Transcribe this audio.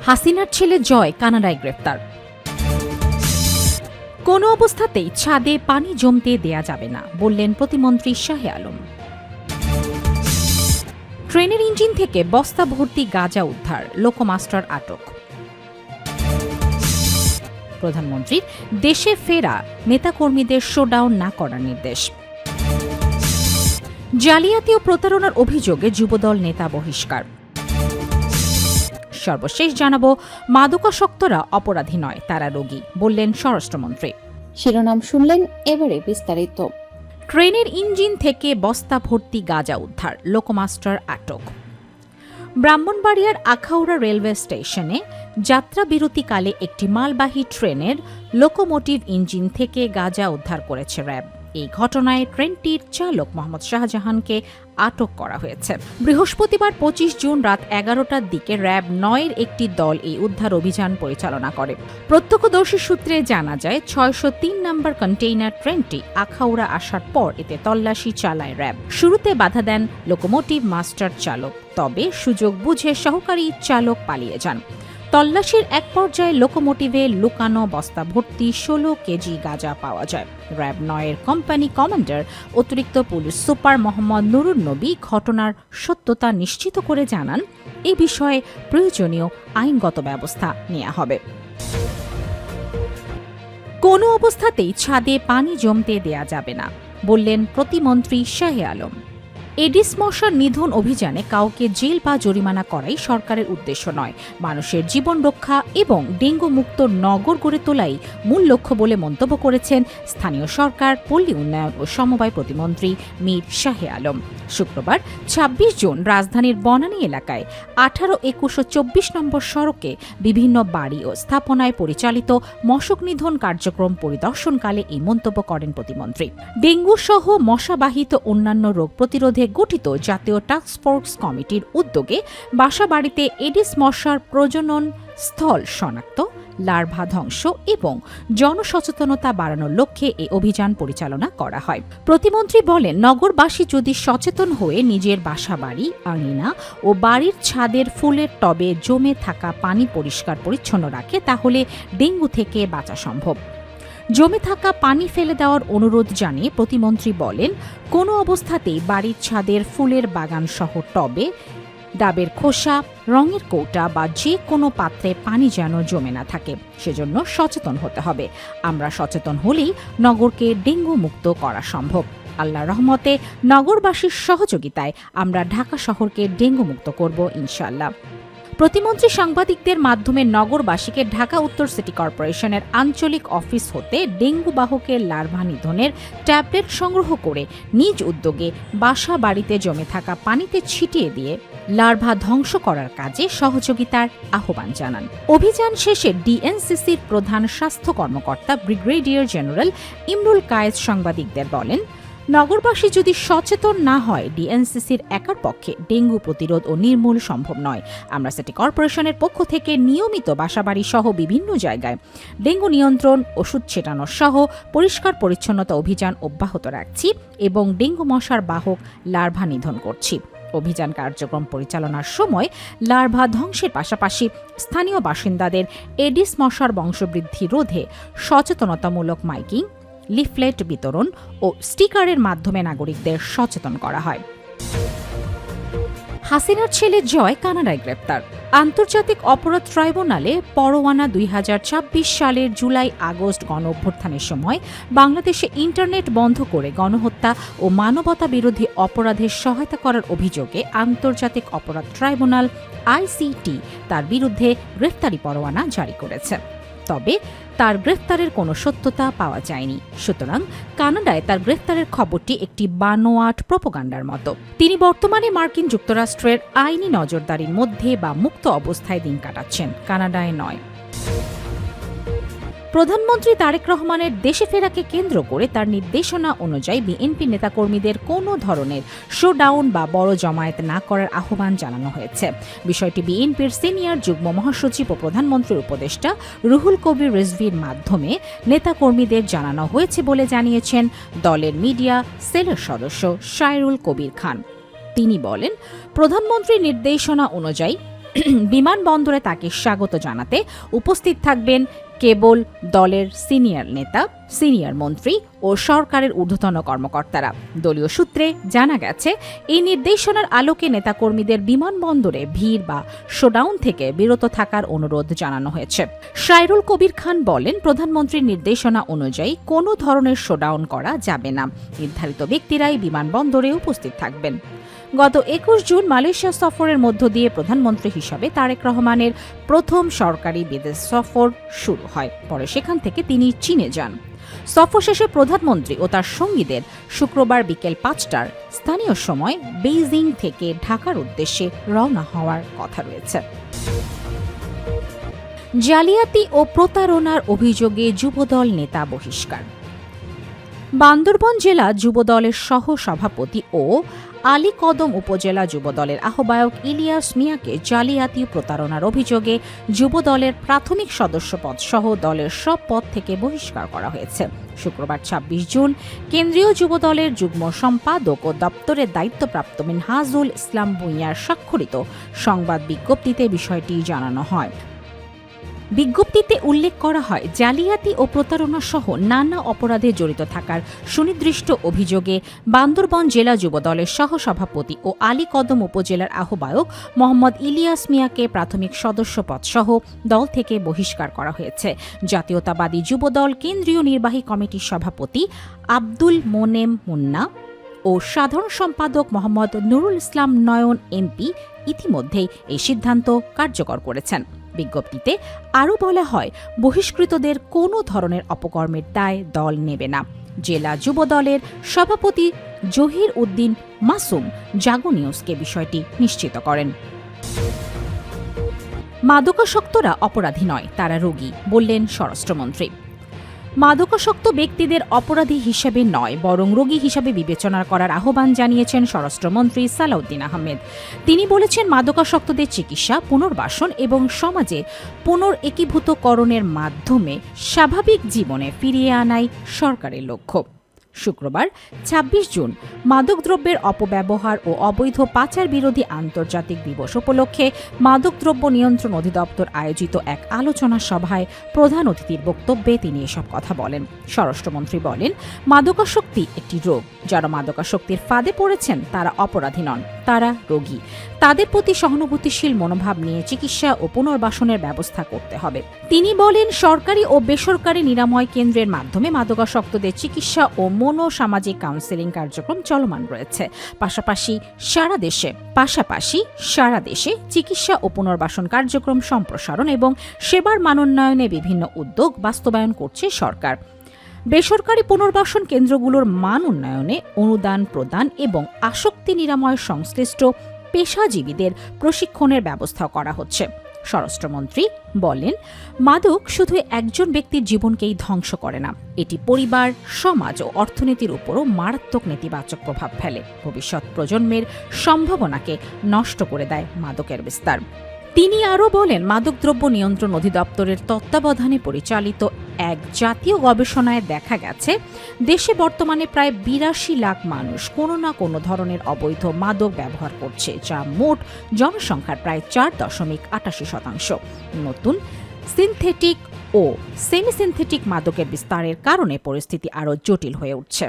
হাসিনার ছেলে জয় কানাডায় গ্রেফতার। কোনো অবস্থাতেই ছাদে পানি জমতে দেয়া যাবে না, বললেন প্রতিমন্ত্রী শাহে আলম। ট্রেনের ইঞ্জিন থেকে বস্তা ভর্তি গাঁজা উদ্ধার, লোকোমাস্টার আটক। প্রধানমন্ত্রীর দেশে ফেরা নেতাকর্মীদের শোডাউন না করার নির্দেশ। জালিয়াতি ও প্রতারণার অভিযোগে যুবদল নেতা বহিষ্কার। সর্বশেষ জানাবো, মাদকাসক্তরা অপরাধী নয়, তারা রোগী, বললেন স্বরাষ্ট্রমন্ত্রী। শিরোনাম শুনলেন, এবারে বিস্তারিত। ট্রেনের ইঞ্জিন থেকে বস্তা ভর্তি গাঁজা উদ্ধার, লোকোমাস্টার আটক। ব্রাহ্মণবাড়িয়ার আখাউড়া রেলওয়ে স্টেশনে যাত্রা বিরতিকালে একটি মালবাহী ট্রেনের লোকোমোটিভ ইঞ্জিন থেকে গাঁজা উদ্ধার করেছে র্যাব। এই ঘটনায় ট্রেনটির চালক মোহাম্মদ শাহজাহানকে আটক করা হয়েছে। বৃহস্পতিবার 25 জুন রাত 11টার দিকে র্যাব 9-এর একটি দল এই উদ্ধার অভিযান পরিচালনা করে। প্রত্যক্ষদর্শী সূত্রে জানা যায়, 603 নম্বর কন্টেইনার ট্রেনটি আখাউড়া আসার পর এতে তল্লাশি চালায় র্যাব। শুরুতে বাধা দেন লোকোমোটিভ মাস্টার চালক, তবে সুযোগ বুঝে সহকারী চালক পালিয়ে যান। তল্লাশির এক পর্যায়ে লোকোমোটিভে লুকানো বস্তা ভর্তি 16 কেজি গাঁজা পাওয়া যায়। র্যাব 9-এর কোম্পানি কমান্ডার অতিরিক্ত পুলিশ সুপার মোহাম্মদ নুরুন নবী ঘটনার সত্যতা নিশ্চিত করে জানান, এই বিষয়ে প্রয়োজনীয় আইনগত ব্যবস্থা নেওয়া হবে। কোনো অবস্থাতেই ছাদে পানি জমতে দেয়া যাবে না, বললেন প্রতিমন্ত্রী শাহে আলম। এডিস মশার নিধন অভিযানে কাউকে জেল বা জরিমানা করাই সরকারের উদ্দেশ্য নয়, মানুষের জীবন রক্ষা এবং ডেঙ্গু মুক্ত নগর গড়ে তোলাই মূল লক্ষ্য বলে মন্তব্য করেছেন স্থানীয় সরকার, পল্লী উন্নয়ন ও সমবায় প্রতিমন্ত্রী মীর শাহে আলম। শুক্রবার 26 জুন রাজধানীর বনানী এলাকায় 18, 21 ও 24 নম্বর সড়কে বিভিন্ন বাড়ি ও স্থাপনায় পরিচালিত মশক নিধন কার্যক্রম পরিদর্শনকালে এই মন্তব্য করেন প্রতিমন্ত্রী। ডেঙ্গু সহ মশাবাহিত অন্যান্য রোগ প্রতিরোধে গঠিত জাতীয় টাস্কফোর্স কমিটির উদ্যোগে বাসাবাড়িতে এডিস মশার প্রজনন স্থল শনাক্ত, লার্ভা ধ্বংস এবং জনসচেতনতা বাড়ানোর লক্ষ্যে এই অভিযান পরিচালনা করা হয়। প্রতিমন্ত্রী বলেন, নগরবাসী যদি সচেতন হয়ে নিজের বাসাবাড়ি, আঙিনা ও বাড়ির ছাদের ফুলের টবে জমে থাকা পানি পরিষ্কার পরিচ্ছন্ন রাখে, তাহলে ডেঙ্গু থেকে বাঁচা সম্ভব। জমে থাকা পানি ফেলে দেওয়ার অনুরোধ জানিয়ে প্রতিমন্ত্রী বলেন, কোনো অবস্থাতেই বাড়ির ছাদের ফুলের বাগান সহ টবে, ডাবের খোসা, রঙের কৌটা বা যে কোনো পাত্রে পানি যেন জমে না থাকে, সেজন্য সচেতন হতে হবে। আমরা সচেতন হলেই নগরকে ডেঙ্গু মুক্ত করা সম্ভব। আল্লাহর রহমতে নগরবাসীর সহযোগিতায় আমরা ঢাকা শহরকে ডেঙ্গু মুক্ত করব ইনশাআল্লাহ। প্রতিমন্ত্রী সাংবাদিকদের মাধ্যমে নগরবাসীকে ঢাকা উত্তর সিটি কর্পোরেশনের আঞ্চলিক অফিস হতে ডেঙ্গু বাহকের লার্ভা নিধনের ট্যাবলেট সংগ্রহ করে নিজ উদ্যোগে বাসা বাড়িতে জমে থাকা পানিতে ছিটিয়ে দিয়ে লার্ভা ধ্বংস করার কাজে সহযোগিতার আহ্বান জানান। অভিযান শেষে ডিএনসিসির প্রধান স্বাস্থ্য কর্মকর্তা ব্রিগেডিয়ার জেনারেল ইমরুল কায়েস সাংবাদিকদের বলেন, নগরবাসী যদি সচেতন না হয়, ডিএনসিসির একার পক্ষে ডেঙ্গু প্রতিরোধ ও নির্মূল সম্ভব নয়। আমরা সিটি কর্পোরেশনের পক্ষ থেকে নিয়মিত বাসাবাড়ি সহ বিভিন্ন জায়গায় ডেঙ্গু নিয়ন্ত্রণ, ওষুধ ছেটানো সহ পরিষ্কার পরিচ্ছন্নতা অভিযান অব্যাহত রাখছি এবং ডেঙ্গু মশার বাহক লার্ভা নিধন করছি। অভিযান কার্যক্রম পরিচালনার সময় লার্ভা ধ্বংসের পাশাপাশি স্থানীয় বাসিন্দাদের এডিস মশার বংশবৃদ্ধি রোধে সচেতনতামূলক মাইকিং, লিফলেট বিতরণ ও স্টিকারের মাধ্যমে নাগরিকদের সচেতন করা হয়। হাসিনার ছেলে জয় কানাডায় গ্রেপ্তার। আন্তর্জাতিক অপরাধ ট্রাইব্যুনালে পরোয়ানা 2026 সালের জুলাই-আগস্ট গণঅভ্যুত্থানের সময় বাংলাদেশে ইন্টারনেট বন্ধ করে গণহত্যা ও মানবতা বিরোধী অপরাধের সহায়তা করার অভিযোগে আন্তর্জাতিক অপরাধ ট্রাইব্যুনাল আইসিটি তার বিরুদ্ধে গ্রেফতারি পরোয়ানা জারি করেছে। তবে তার গ্রেফতারের কোনো সত্যতা পাওয়া যায়নি। সুতরাং কানাডায় তার গ্রেফতারের খবরটি একটি বানোয়াট প্রোপাগান্ডার মতো। তিনি বর্তমানে মার্কিন যুক্তরাষ্ট্রের আইনি নজরদারির মধ্যে বা মুক্ত অবস্থায় দিন কাটাচ্ছেন, কানাডায় নয়। প্রধানমন্ত্রী তারেক রহমানের দেশে ফেরাকে কেন্দ্র করে তার নির্দেশনা অনুযায়ী বিএনপি নেতাকর্মীদের কোনো ধরনের শোডাউন বা বড় জমায়েত না করার আহ্বান জানানো হয়েছে। বিষয়টি বিএনপির সিনিয়র যুগ্ম মহাসচিব ও প্রধানমন্ত্রীর উপদেষ্টা রুহুল কবির রিজভীর মাধ্যমে নেতাকর্মীদের জানানো হয়েছে বলে জানিয়েছেন দলের মিডিয়া সেলের সদস্য শায়রুল কবির খান। তিনি বলেন, প্রধানমন্ত্রীর নির্দেশনা অনুযায়ী বিমানবন্দরে তাকে স্বাগত জানাতে উপস্থিত থাকবেন কেবল দলের সিনিয়র নেতা, সিনিয়র মন্ত্রী ও সরকারের ঊর্ধ্বতন কর্মকর্তারা। দলীয় সূত্রে জানা গেছে, এই নির্দেশনার আলোকে নেতাকর্মীদের বিমানবন্দরে ভিড় বা শোডাউন থেকে বিরত থাকার অনুরোধ জানানো হয়েছে। সাইরুল কবির খান বলেন, প্রধানমন্ত্রীর নির্দেশনা অনুযায়ী কোনো ধরনের শোডাউন করা যাবে না। নির্ধারিত ব্যক্তিরাই বিমানবন্দরে উপস্থিত থাকবেন। গত ২১ জুন মালয়েশিয়া সফরের মধ্য দিয়ে প্রধানমন্ত্রী হিসাবে তারেক রহমানের প্রথম সরকারি বিদেশ সফর শুরু হয়। পরে সেখান থেকে তিনি চীনে যান। সফর শেষে প্রধানমন্ত্রী ও তার সঙ্গীদের শুক্রবার বিকেল ৫টার স্থানীয় সময় বেইজিং থেকে ঢাকার উদ্দেশ্যে রওনা হওয়ার কথা রয়েছে। জালিয়াতি ও প্রতারণার অভিযোগে যুবদল নেতা বহিষ্কার। বান্দরবান জেলা যুবদলের সহ সভাপতি ও আলীকদম উপজেলা যুবদলের আহ্বায়ক ইলিয়াস মিয়াকে জালিয়াতি প্রতারণার অভিযোগে যুবদলের প্রাথমিক সদস্যপদ সহ দলের সব পদ থেকে বহিষ্কার করা হয়েছে। শুক্রবার ২৬ জুন কেন্দ্রীয় যুবদলের যুগ্ম সম্পাদক ও দপ্তরের দায়িত্বপ্রাপ্ত মিনহাজুল ইসলাম ভূঁইয়ার স্বাক্ষরিত সংবাদ বিজ্ঞপ্তিতে বিষয়টি জানানো হয়। বিজ্ঞপ্তিতে উল্লেখ করা হয়, জালিয়াতি ও প্রতারণা সহ নানা অপরাধে জড়িত থাকার সুনির্দিষ্ট অভিযোগে বান্দরবান জেলা যুবদলের সহসভাপতি ও আলীকদম উপজেলার আহ্বায়ক মোহাম্মদ ইলিয়াস মিয়াকে প্রাথমিক সদস্যপদ সহ দল থেকে বহিষ্কার করা হয়েছে। জাতীয়তাবাদী যুবদল কেন্দ্রীয় নির্বাহী কমিটির সভাপতি আব্দুল মোনেম মুন্না ও সাধারণ সম্পাদক মোহাম্মদ নুরুল ইসলাম নয়ন এমপি ইতিমধ্যেই এই সিদ্ধান্ত কার্যকর করেছেন। বিজ্ঞপ্তিতে আরও বলা হয়, বহিষ্কৃতদের কোনো ধরনের অপকর্মের দায় দল নেবে না। জেলা যুবদলের সভাপতি জহির উদ্দিন মাসুম জাগো নিউজকে বিষয়টি নিশ্চিত করেন। মাদকাসক্তরা অপরাধী নয়, তারা রোগী, বললেন স্বরাষ্ট্রমন্ত্রী। মাদকাসক্ত ব্যক্তিদের অপরাধী হিসেবে নয়, বরং রোগী হিসেবে বিবেচনা করার আহ্বান জানিয়েছেন স্বরাষ্ট্রমন্ত্রী সালাউদ্দিন আহমেদ। তিনি বলেছেন, মাদকাসক্তদের চিকিৎসা, পুনর্বাসন এবং সমাজে পুনরেকীভূতকরণের মাধ্যমে স্বাভাবিক জীবনে ফিরিয়ে আনাই সরকারের লক্ষ্য। শুক্রবার ২৬ জুন মাদকদ্রব্যের অপব্যবহার ও অবৈধ পাচার বিরোধী আন্তর্জাতিক দিবস উপলক্ষে মাদকদ্রব্য নিয়ন্ত্রণ অধিদপ্তর আয়োজিত এক আলোচনা সভায় প্রধান অতিথির বক্তব্যে তিনি এসব কথা বলেন। স্বরাষ্ট্রমন্ত্রী বলেন, মাদকাসক্তি একটি রোগ। যারা মাদকাসক্তির ফাঁদে পড়েছেন তারা অপরাধী নন, তারা রোগী। তাদের প্রতি সহানুভূতিশীল মনোভাব নিয়ে চিকিৎসা ও পুনর্বাসনের ব্যবস্থা করতে হবে। তিনি বলেন, সরকারি ও বেসরকারি নিরাময় কেন্দ্রের মাধ্যমে মাদকাসক্তদের চিকিৎসা ও মনোসামাজিক কাউন্সেলিং কার্যক্রম চলমান রয়েছে। পাশাপাশি সারা দেশে চিকিৎসা ও পুনর্বাসন কার্যক্রম সম্প্রসারণ এবং সেবার মানোন্নয়নে বিভিন্ন উদ্যোগ বাস্তবায়ন করছে সরকার। বেসরকারি পুনর্বাসন কেন্দ্রগুলোর মান উন্নয়নে অনুদান প্রদান এবং আসক্তি নিরাময় সংশ্লিষ্ট পেশাজীবীদের প্রশিক্ষণের ব্যবস্থা করা হচ্ছে। স্বরাষ্ট্রমন্ত্রী বলেন, মাদক শুধু একজন ব্যক্তির জীবনকেই ধ্বংস করে না, এটি পরিবার, সমাজ ও অর্থনীতির উপরও মারাত্মক নেতিবাচক প্রভাব ফেলে। ভবিষ্যৎ প্রজন্মের সম্ভাবনাকে নষ্ট করে দেয় মাদকের বিস্তার। তিনি আরও বলেন, মাদকদ্রব্য নিয়ন্ত্রণ অধিদপ্তরের তত্ত্বাবধানে পরিচালিত এক জাতীয় গবেষণায় দেখা গেছে, দেশে বর্তমানে প্রায় ৮২ লাখ মানুষ কোনো না কোনো ধরনের অবৈধ মাদক ব্যবহার করছে, যা মোট জনসংখ্যার প্রায় ৪.৮৮%। নতুন সিনথেটিক ও সেমি সিনথেটিক মাদকের বিস্তারের কারণে পরিস্থিতি আরও জটিল হয়ে উঠছে।